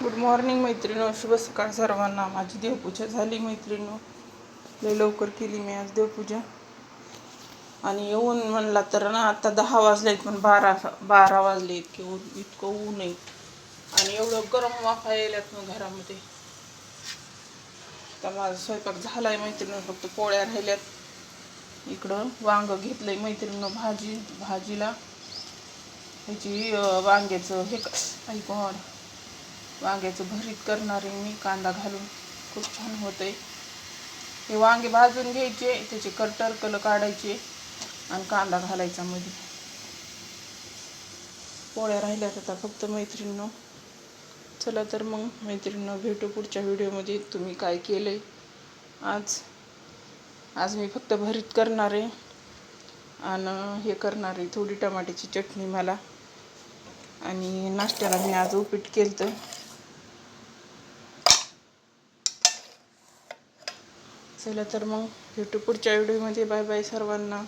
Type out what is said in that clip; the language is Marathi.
गुड मॉर्निंग मैत्रिणींनो, शुभ सकाळ सर्वांना. माझी देवपूजा झाली मैत्रिणींनो. लय लवकर केली मी आज देवपूजा. आणि येऊन म्हणला तर ना आता 10 वाजलेत, पण 12 वाजले. इतकं ऊन आहे आणि एवढं गरम वाफा यायल्यात ना घरामध्ये. तर माझा स्वयंपाक झालाय मैत्रिणींनो, फक्त पोळ्या राहिल्यात. इकडं वांग घेतलंय मैत्रिणींनो भाजीला. ह्याची वांग्याचं हे ऐकून वांग्याचं भरीत करणार आहे मी, कांदा घालून. खूप छान होतंय. हे वांगे भाजून घ्यायचे, त्याचे टर्कल काढायचे आणि कांदा घालायचा मध्ये. पोळ्या राहिल्यात आता फक्त मैत्रिणींनो. चला तर मग मैत्रिणींनो, भेटू पुढच्या व्हिडिओमध्ये. तुम्ही काय केलंय आज मी फक्त भरीत करणार आहे आणि हे करणार आहे थोडी टमाट्याची चटणी मला. आणि नाश्त्याला मी आज उपीट केलं. चला तर मग भेटू पुढच्या व्हिडिओमध्ये. बाय बाय सर्वांना.